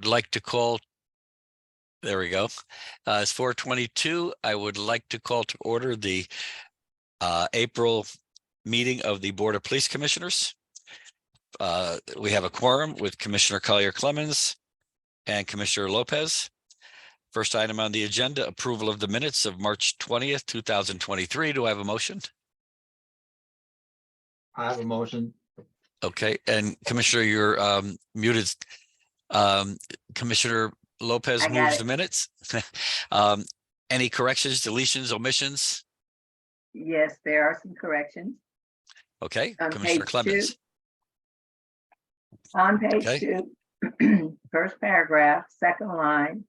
like to call, there we go. It's 4:22. I would like to call to order the April meeting of the Board of Police Commissioners. We have a quorum with Commissioner Collier Clemens and Commissioner Lopez. First item on the agenda, approval of the minutes of March 20th, 2023. Do I have a motion? I have a motion. Okay, and Commissioner, you're muted. Commissioner Lopez moves the minutes. Any corrections, deletions, omissions? Yes, there are some corrections. Okay, On Commissioner page Clemens. 2. On page Okay. 2, first paragraph, second line.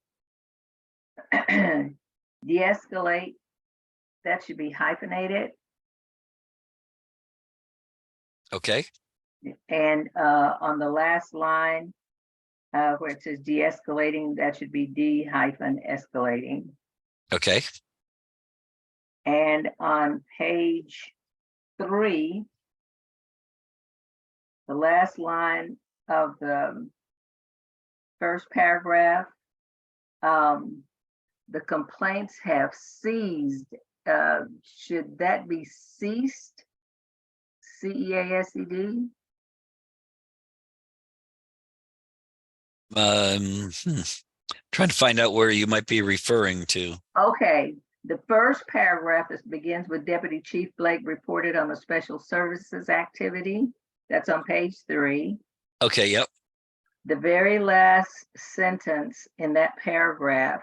De-escalate, that should be hyphenated. Okay, And on the last line, where it says de-escalating, that should be de-escalating. okay, And on page 3, the last line of the first paragraph, the complaints have ceased. Should that be ceased? C-E-A-S-E-D? Trying to find out where you might be referring to. Okay, the first paragraph begins with Deputy Chief Blake reported on the special services activity. That's on page 3. Okay, yep, The very last sentence in that paragraph,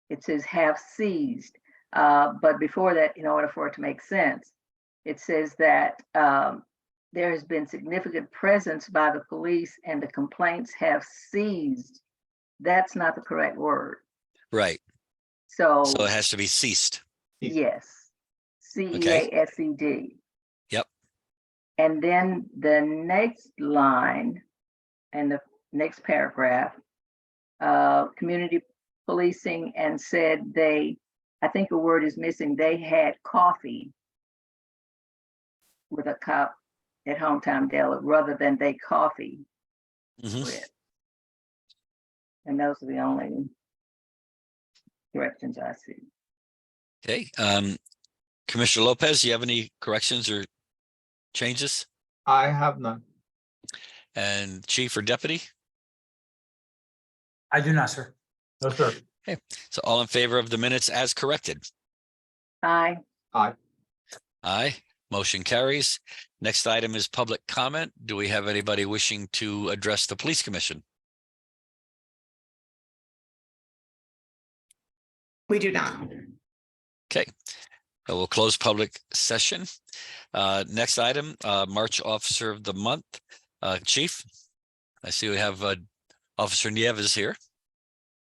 it says have seized. But before that, in order for it to make sense, it says that there has been significant presence by the police and the complaints have ceased. That's not the correct word. right. So So it has to be ceased. yes, C-E-A-S-E-D. Yep. And then the next line and the next paragraph, community policing, and said they, I think a word is missing, they had coffee with a cop at Hometown Dell rather than they coffee Mhm. with. And those are the only corrections I see. Okay, Commissioner Lopez, do you have any corrections or changes? I have none. And Chief or Deputy? I do not, sir. No, sir. So all in favor of the minutes as corrected? Aye. Aye. Aye, motion carries. Next item is public comment. Do we have anybody wishing to address the Police Commission? We do not. Okay, we'll close public session. Next item, March Officer of the Month. Chief, I see we have Officer Nieves here.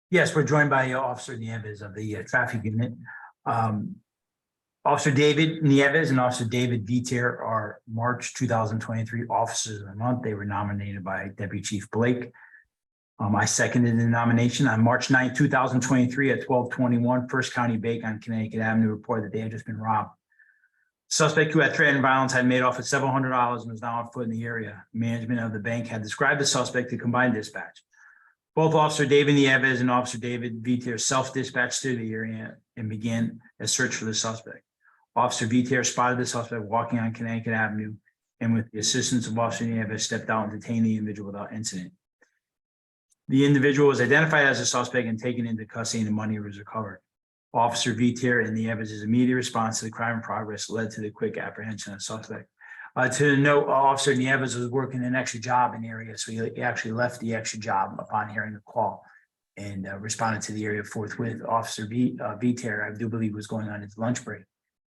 Yes, we're joined by Officer Nieves of the traffic unit. Officer David Nieves and Officer David Viter are March 2023 Officers of the Month. They were nominated by Deputy Chief Blake. I seconded the nomination. On March 9, 2023 at 12:21, First County Bank on Connecticut Avenue reported that they had just been robbed. Suspect who had threatened violence had made off with several $100s and was now on foot in the area. Management of the bank had described the suspect to combined dispatch. Both Officer David Nieves and Officer David Viter self-dispatched to the area and began a search for the suspect. Officer Viter spotted the suspect walking on Connecticut Avenue and with the assistance of Officer Nieves stepped out and detained the individual without incident. The individual was identified as a suspect and taken into custody and the money was recovered. Officer Viter and Nieves' immediate response to the crime in progress led to the quick apprehension of the suspect. To note, Officer Nieves was working an extra job in the area, so he actually left the extra job upon hearing the call and responded to the area forthwith. Officer Viter, I do believe, was going on his lunch break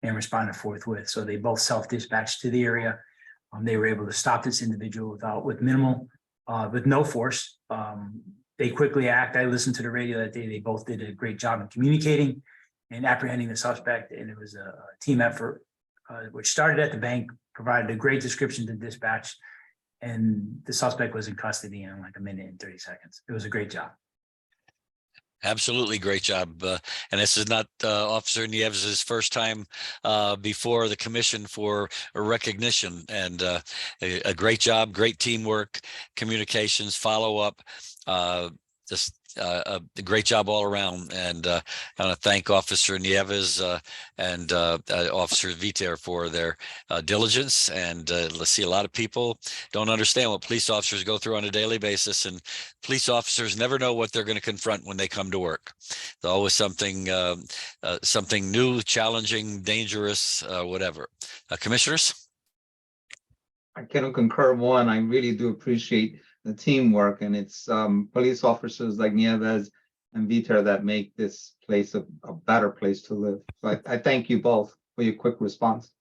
and responded forthwith. So they both self-dispatched to the area. They were able to stop this individual with no force. They quickly act. I listened to the radio that day. They both did a great job in communicating and apprehending the suspect. And it was a team effort, which started at the bank, provided a great description to dispatch. And the suspect was in custody in like a minute and 30 seconds. It was a great job. Absolutely, great job. And this is not Officer Nieves' first time before the commission for a recognition. And a great job, great teamwork, communications, follow-up. Just a great job all around. And I want to thank Officer Nieves and Officer Viter for their diligence. And let's see, a lot of people don't understand what police officers go through on a daily basis. And police officers never know what they're going to confront when they come to work. There's always something something new, challenging, dangerous, whatever. Commissioners? I can concur one. I really do appreciate the teamwork, and it's police officers like Nieves and Viter that make this place a better place to live. So I thank you both for your quick response.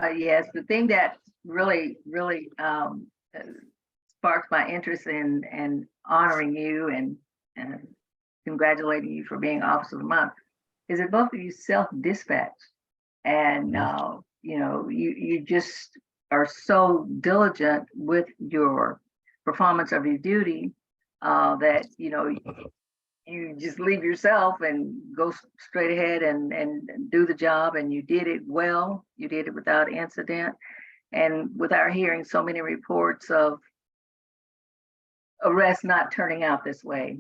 Yes, the thing that really sparked my interest in honoring you and congratulating you for being Officer of the Month is that both of you self-dispatch. And you know, you just are so diligent with your performance of your duty that you know you just leave yourself and go straight ahead and do the job, and you did it well. You did it without incident, and without hearing so many reports of arrests not turning out this way.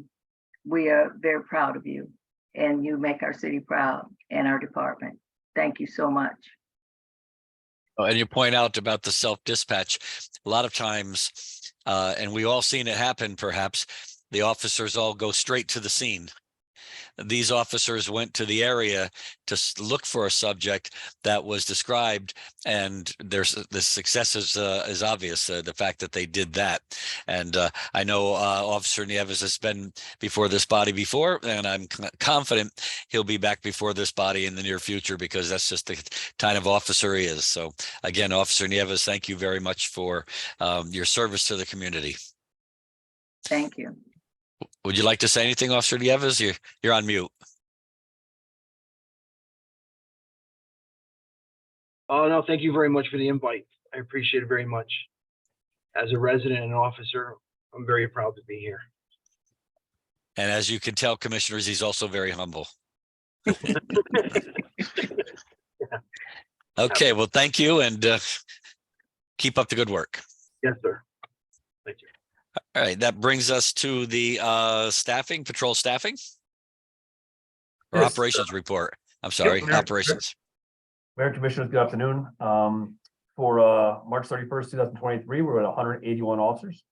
We are very proud of you, and you make our city proud and our department. Thank you so much. Oh, and you point out about the self-dispatch. A lot of times, and we all seen it happen, perhaps, the officers all go straight to the scene. These officers went to the area to look for a subject that was described, and there's the success is obvious. The fact that they did that, and I know Officer Nieves has been before this body before, and I'm confident he'll be back before this body in the near future because that's just the kind of officer he is. So again, Officer Nieves, thank you very much for your service to the community. Thank you. Would you like to say anything, Officer Nieves? You're on mute. Oh, no, thank you very much for the invite. I appreciate it very much. As a resident and officer, I'm very proud to be here. And as you can tell, commissioners, he's also very humble. Okay, well, thank you, and keep up the good work. Yes, sir. Thank you. All right, that brings us to the staffing, patrol staffing? Or Yes, operations report. I'm sorry, Mayor. operations. Mayor and Commissioners, good afternoon. For March 31st, 2023, we're at 181 officers,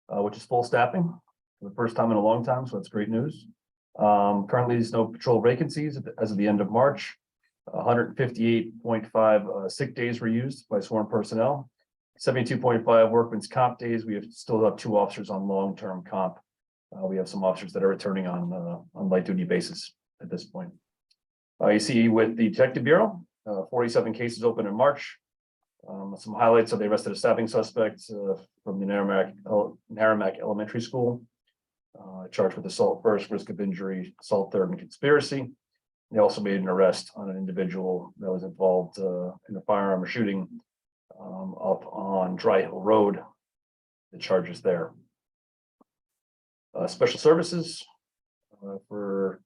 which is full staffing for the first time in a long time, so that's great news. Currently, there's no patrol vacancies as of the end of March. 158.5 sick days were used by sworn personnel. 72.5 workman's comp days. We still have 2 officers on long-term comp. We have some officers that are returning on light duty basis at this point. You see with the Detective Bureau, 47 cases open in March. Some highlights are they arrested a stabbing suspect from the Narramac Elementary School, charged with assault first, risk of injury, assault third, and conspiracy. They also made an arrest on an individual that was involved in a firearm shooting up on Dry Hill Road. The charges there. Special services for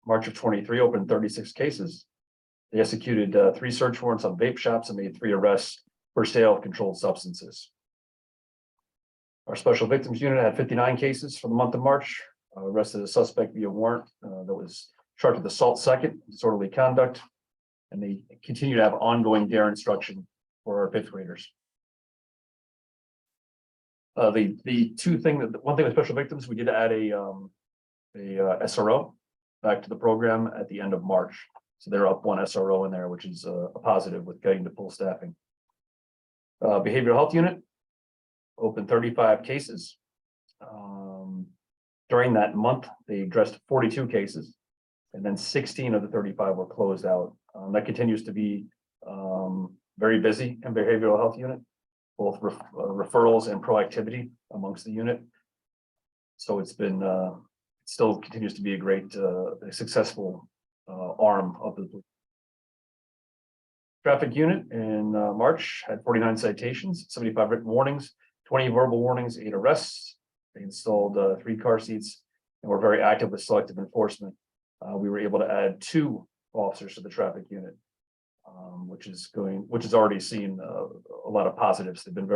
March of 23 opened 36 cases. They executed 3 search warrants on vape shops and made 3 arrests for sale of controlled substances. Our special victims unit had 59 cases for the month of March. Arrested a suspect via warrant that was charged with assault second, disorderly conduct, and they continue to have ongoing DARE instruction for our 5th graders. One thing with special victims, we did add a SRO back to the program at the end of March. So they're up 1 SRO in there, which is a positive with getting to full staffing. Behavioral health unit opened 35 cases. During that month, they addressed 42 cases, and then 16 of the 35 were closed out. That continues to be very busy in behavioral health unit, both referrals and proactivity amongst the unit. So it's been, it still continues to be a great, successful arm of the traffic unit. In March had 49 citations, 75 written warnings, 20 verbal warnings, 8 arrests. They installed 3 car seats and we're very active with selective enforcement. We were able to add 2 officers to the traffic unit, which has already seen a lot of positives. They've been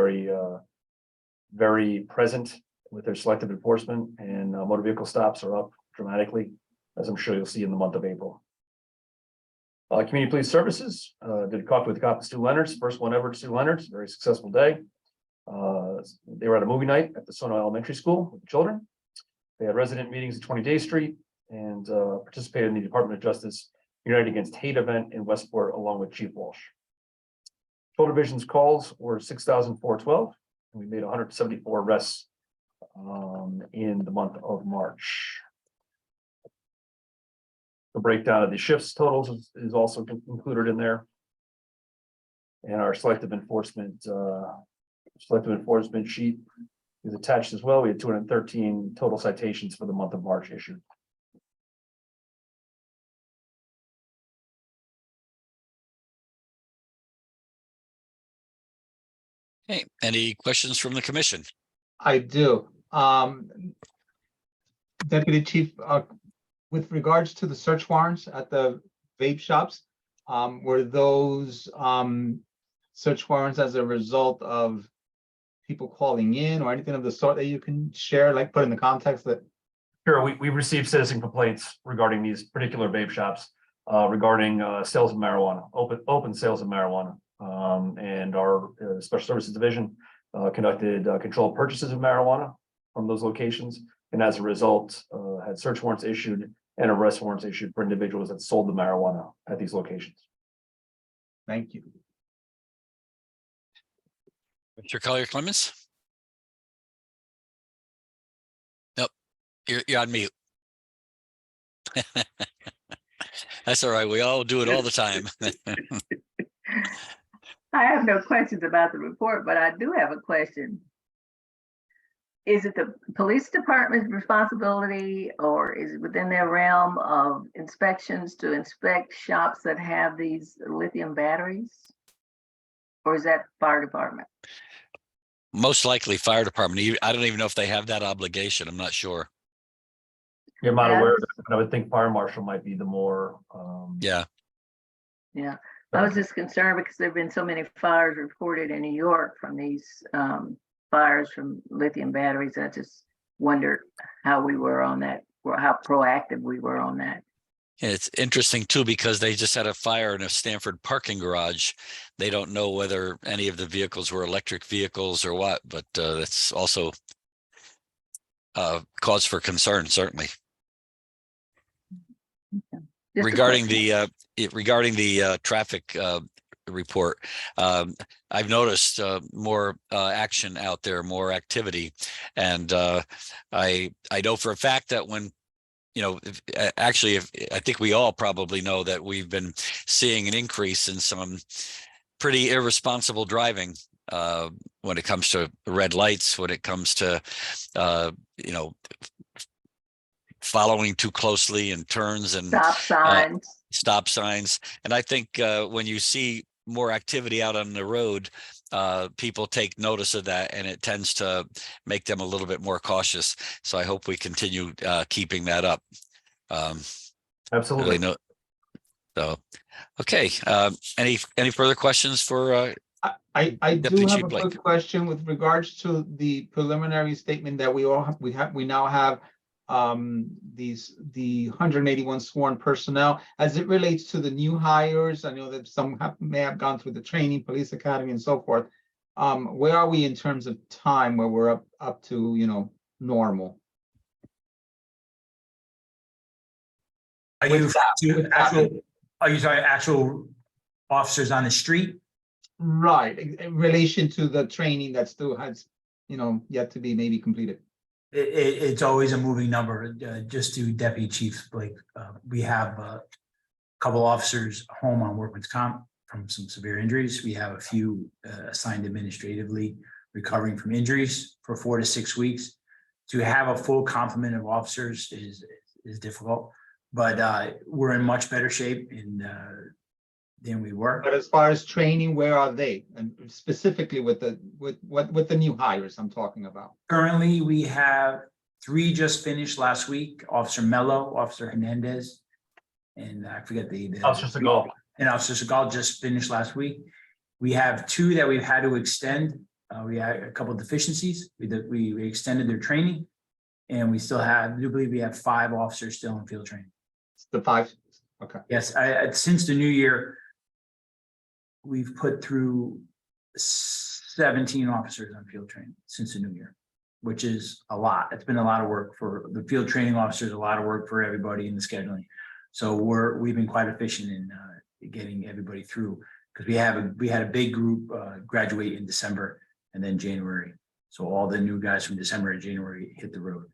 very present with their selective enforcement, and motor vehicle stops are up dramatically, as I'm sure you'll see in the month of April. Community Police Services did a coffee with the cop at Stu Leonard's, first one ever at Stu Leonard's, very successful day. They were at a movie night at the Sono Elementary School with the children. They had resident meetings at 20 Day Street and participated in the Department of Justice United Against Hate event in Westport along with Chief Walsh. Total Division's calls were 6,412, and we made 174 arrests in the month of March. The breakdown of the shifts totals is also included in there. And our selective enforcement sheet is attached as well. We had 213 total citations for the month of March issued. Okay, any questions from the commission? I do. Deputy Chief, with regards to the search warrants at the vape shops, were those search warrants as a result of people calling in or anything of the sort that you can share, like put in the context that? Sure, we received citizen complaints regarding these particular vape shops, regarding sales of marijuana, open sales of marijuana. And our Special Services Division conducted controlled purchases of marijuana from those locations, and as a result, had search warrants issued and arrest warrants issued for individuals that sold the marijuana at these locations. Thank you. Mr. Collier-Clemens? Nope, you're on mute. That's all right. We all do it all the time. I have no questions about the report, but I do have a question. Is it the police department's responsibility, or is it within their realm of inspections to inspect shops that have these lithium batteries? Or is that fire department? Most likely fire department. I don't even know if they have that obligation. I'm not sure. You're not aware of it, but I would think fire marshal might be the more. Yeah. Yeah, I was just concerned because there've been so many fires reported in New York from these fires from lithium batteries. I just wondered how we were on that, or how proactive we were on that. And it's interesting too, because they just had a fire in a Stanford parking garage. They don't know whether any of the vehicles were electric vehicles or what, but that's also cause for concern, certainly. Just a Regarding question. the traffic report, I've noticed more action out there, more activity, and I know for a fact that when, you know, I think we all probably know that we've been seeing an increase in some pretty irresponsible driving when it comes to red lights, when it comes to you know, following too closely in turns and Stop signs. And I think when you see more activity out on the road, people take notice of that, and it tends to make them a little bit more cautious. So I hope we continue keeping that up. Absolutely. Really so, okay. Any further questions for? I do Deputy have Chief a Blake. quick question with regards to the preliminary statement that we now have the 181 sworn personnel as it relates to the new hires. I know that some may have gone through the training, police academy and so forth. Where are we in terms of time where we're up to, you know, normal? Are you talking actual officers on the street? Right, in relation to the training that still has, you know, yet to be maybe completed. It's always a moving number. Just to Deputy Chief Blake, we have a couple officers home on workman's comp from some severe injuries. We have a few assigned administratively recovering from injuries for 4 to 6 weeks. To have a full complement of officers is difficult, but we're in much better shape than we were. But as far as training, where are they? And specifically with the new hires I'm talking about. Currently, we have 3 just finished last week, Officer Mello, Officer Hernandez, and I forget the. Officer Segal. And Officer Segal just finished last week. We have 2 that we've had to extend. We had a couple of deficiencies. We extended their training. And we still have, I do believe we have 5 officers still in field training. It's the 5. Okay. Yes, since the new year, we've put through 17 officers on field training since the new year, which is a lot. It's been a lot of work for the field training officers, a lot of work for everybody in the scheduling. So we've been quite efficient in getting everybody through, because we had a big group graduate in December and then January. So all the new guys from December and January hit the road.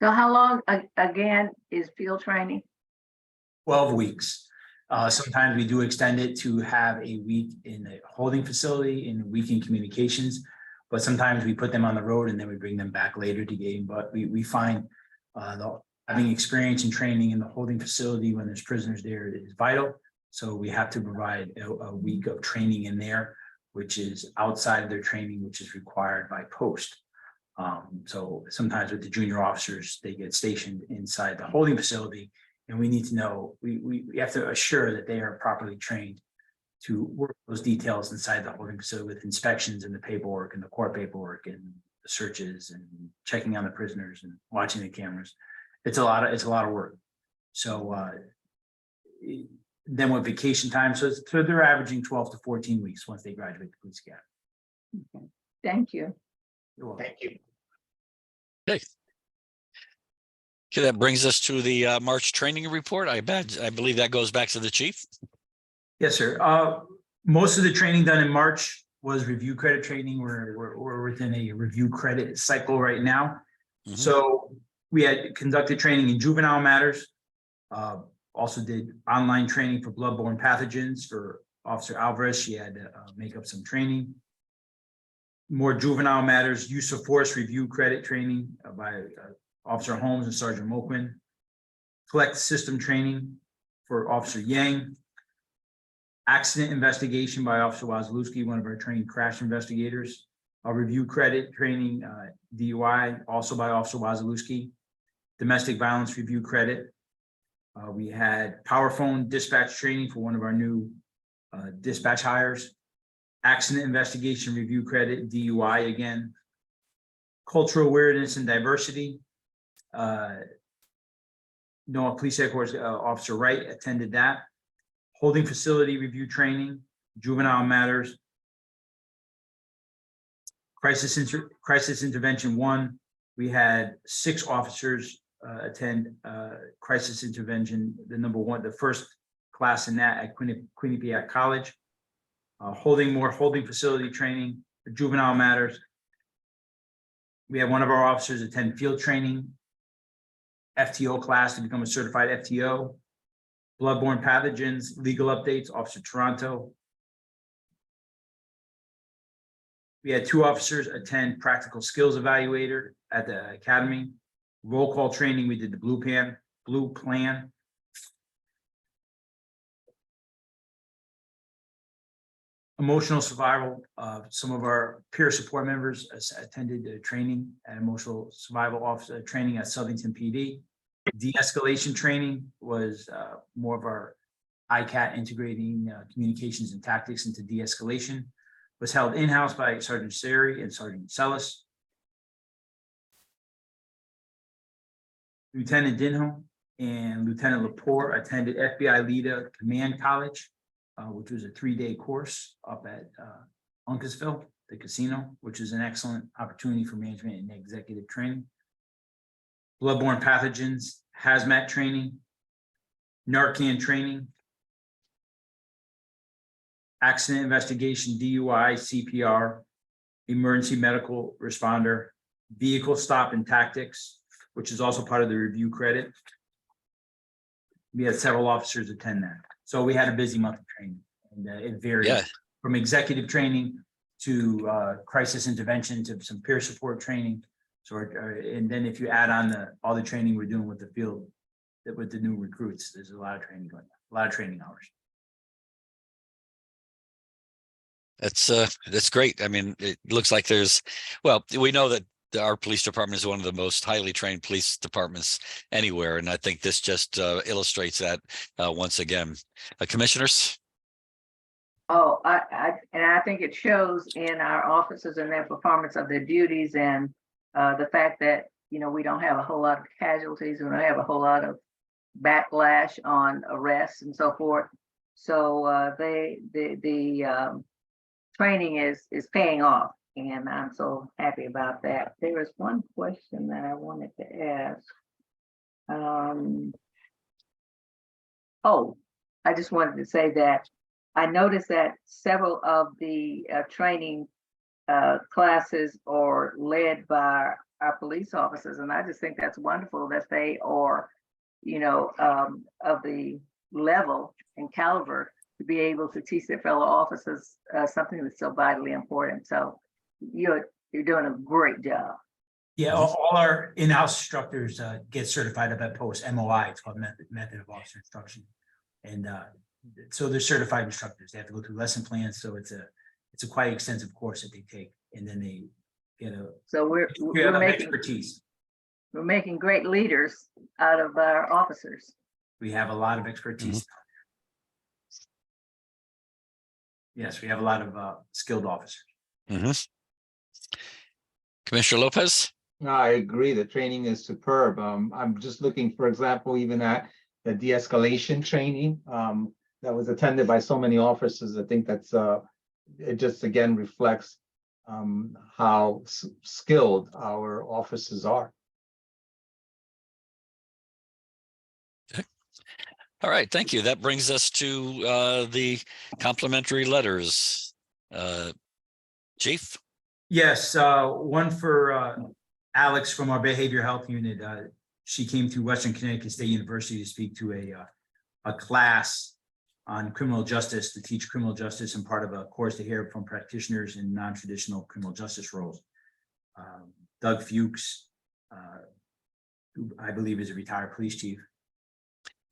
So how long, again, is field training? 12 weeks. Sometimes we do extend it to have a week in the holding facility and a week in communications. But sometimes we put them on the road and then we bring them back later to game. But we find having experience and training in the holding facility when there's prisoners there is vital. So we have to provide a week of training in there, which is outside of their training, which is required by post. So sometimes with the junior officers, they get stationed inside the holding facility, and we need to know, we have to assure that they are properly trained to work those details inside the holding facility with inspections and the paperwork and the court paperwork and the searches and checking on the prisoners and watching the cameras. It's a lot of work. So then with vacation time, so they're averaging 12 to 14 weeks once they graduate the police academy. Okay. Thank you. You're welcome. Thank you. Okay, that brings us to the March training report. I believe that goes back to the chief. Yes, sir. Most of the training done in March was review credit training. We're within a review credit cycle right now. Mhm. So we had conducted training in juvenile matters. Also did online training for bloodborne pathogens for Officer Alvarez. She had to make up some training. More juvenile matters, use of force review credit training by Officer Holmes and Sergeant Moquin. Collect system training for Officer Yang. Accident investigation by Officer Wazalewski, one of our trained crash investigators. A review credit training, DUI, also by Officer Wazalewski. Domestic violence review credit. We had power phone dispatch training for one of our new dispatch hires. Accident investigation review credit, DUI again. Cultural awareness and diversity. Noah Police Headquarters Officer Wright attended that. Holding facility review training, juvenile matters. Crisis intervention 1. We had 6 officers attend crisis intervention, the number 1, the first class in that at Quinnipiac College. Holding facility training for juvenile matters. We had one of our officers attend field training, FTO class to become a certified FTO. Bloodborne pathogens, legal updates, Officer Toronto. We had 2 officers attend practical skills evaluator at the academy. Roll call training, we did the blue plan. Emotional survival, some of our peer support members attended the training at emotional survival officer training at Southington PD. De-escalation training was more of our ICAT integrating communications and tactics into de-escalation. Was held in-house by Sergeant Seri and Sergeant Sellis. Lieutenant Dinho and Lieutenant Lepore attended FBI LEDA Command College, which was a 3-day course up at Uncasville, the casino, which is an excellent opportunity for management and executive training. Bloodborne pathogens, hazmat training, Narcan training, accident investigation, DUI, CPR, emergency medical responder, vehicle stop and tactics, which is also part of the review credit. We had several officers attend that. So we had a busy month of training, and it varied from executive training to crisis intervention to some peer support training. So, and then if you add on all the training we're doing with the field, with the new recruits, there's a lot of training going on, a lot of training hours. That's great. I mean, it looks like we know that our police department is one of the most highly trained police departments anywhere. And I think this just illustrates that once again. Commissioners? Oh, and I think it shows in our officers and their performance of their duties and the fact that, you know, we don't have a whole lot of casualties. We don't have a whole lot of backlash on arrests and so forth. So the training is paying off, and I'm so happy about that. There was one question that I wanted to ask. Oh, I just wanted to say that I noticed that several of the training classes are led by our police officers, and I just think that's wonderful that they are, you know, of the level and caliber to be able to teach their fellow officers something that's so vitally important. So you're doing a great job. Yeah, all our in-house instructors get certified at that post, MOI, it's called Method of Officer Instruction. And so they're certified instructors. They have to go through lesson plans. So it's a quite extensive course that they take, and then they get a So we're making expertise. we're making great leaders out of our officers. We have a lot of expertise. Yes, we have a lot of skilled officers. Commissioner Lopez? I agree. The training is superb. I'm just looking, for example, even at the de-escalation training that was attended by so many officers. I think that's it just again reflects how skilled our officers are. All right, thank you. That brings us to the complimentary letters. Chief? Yes, one for Alex from our behavioral health unit. She came to Western Connecticut State University to speak to a class on criminal justice, to teach criminal justice, and part of a course to hear from practitioners in non-traditional criminal justice roles. Doug Fuchs, who I believe is a retired police chief.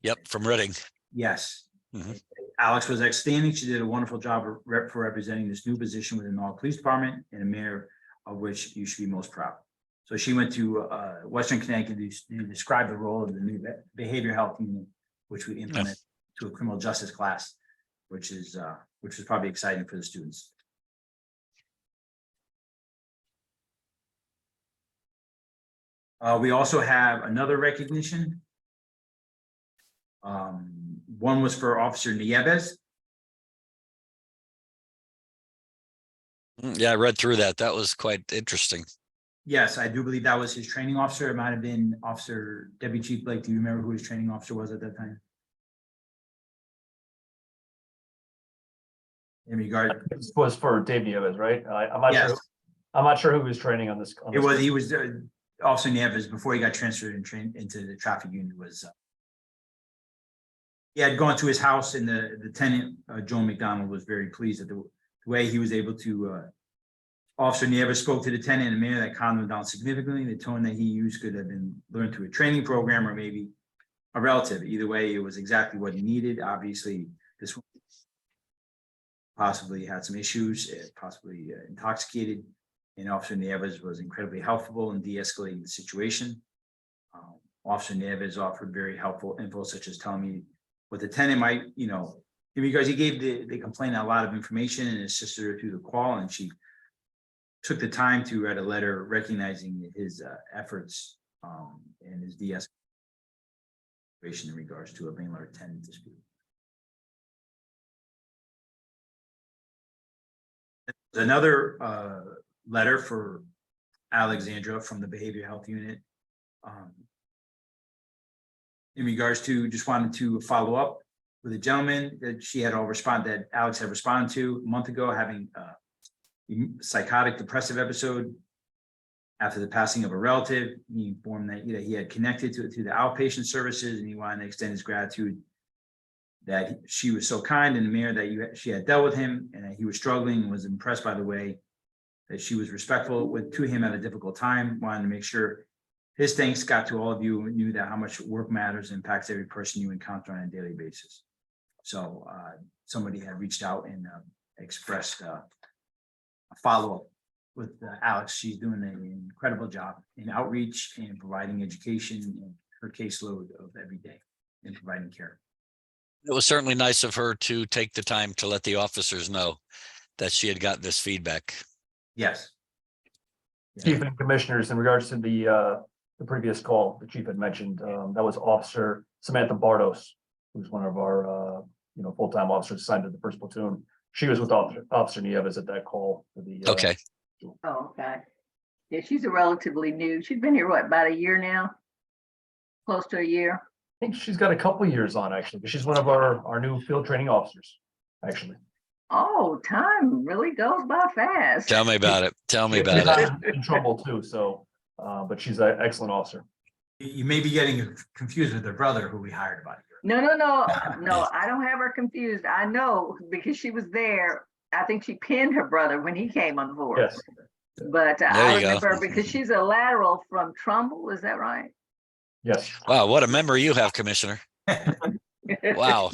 Yep, from Reading. Yes. Mhm. Alex was outstanding. She did a wonderful job for representing this new position within our police department, and a mayor of which you should be most proud. So she went to Western Connecticut to describe the role of the new behavioral health unit, which we implement to a criminal justice class, which is probably exciting for the students. We also have another recognition. One was for Officer Nieves. Yeah, I read through that. That was quite interesting. Yes, I do believe that was his training officer. It might have been Deputy Chief Blake. Do you remember who his training officer was at that time? In regard, This was for Dave Nieves, right? I'm not yes, sure. I'm not sure who was training on this. he was Officer Nieves before he got transferred and trained into the traffic unit. He had gone to his house, and the lieutenant, Joe McDonald, was very pleased at the way he was able to. Officer Nieves spoke to the lieutenant and mayor that calmed him down significantly. The tone that he used could have been learned through a training program or maybe a relative. Either way, it was exactly what he needed. Obviously, this possibly had some issues, possibly intoxicated, and Officer Nieves was incredibly helpful in de-escalating the situation. Officer Nieves offered very helpful info, such as telling me what the tenant might, because he gave the complainant a lot of information and assisted her through the call, and she took the time to write a letter recognizing his efforts and his de-escalation in regards to a Baylor tenant dispute. Another letter for Alexandra from the Behavioral Health Unit. In regards to, just wanted to follow up with a gentleman that she had that Alex had responded to a month ago, having a psychotic depressive episode after the passing of a relative. He informed that he had connected to the outpatient services, and he wanted to extend his gratitude that she was so kind and the mayor that she had dealt with him, and that he was struggling, and was impressed by the way that she was respectful to him at a difficult time. Wanted to make sure his thanks got to all of you, and knew that how much work matters, impacts every person you encounter on a daily basis. So somebody had reached out and expressed a follow-up with Alex. She's doing an incredible job in outreach and providing education and her caseload of every day and providing care. It was certainly nice of her to take the time to let the officers know that she had gotten this feedback. Yes. Chief and Commissioners, in regards to the previous call the chief had mentioned, that was Officer Samantha Bardos, who's one of our, full-time officers assigned to the first platoon. She was with Officer Nieves at that call for the. Okay, Oh, okay. Yeah, she's a relatively new, she's been here, what, about a year now? Close to a year? I think she's got a couple years on, actually, because she's one of our new field training officers, actually. Oh, time really goes by fast. tell me about it. Tell me She's about it. not in trouble too, so, but she's an excellent officer. You may be getting confused with her brother who we hired about a year. No, I don't have her confused. I know because she was there. I think she pinned her brother when he came on board. Yes, But There I you go. remember her because she's a lateral from Trumbull, is that right? yes. Wow, what a memory you have, Commissioner. Wow.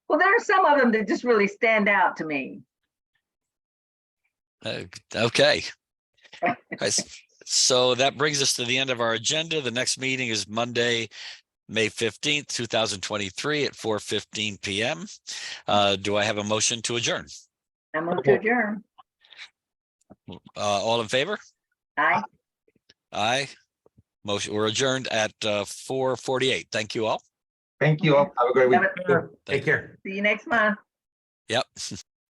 Well, there are some of them that just really stand out to me. Okay. So that brings us to the end of our agenda. The next meeting is Monday, May 15th, 2023 at 4:15 PM. Do I have a motion to adjourn? I move to adjourn. All in favor? Aye. Aye. Motion, we're adjourned at 4:48. Thank you all. Thank you all. Have a great week. Have a- Take care. See you next month. Yep.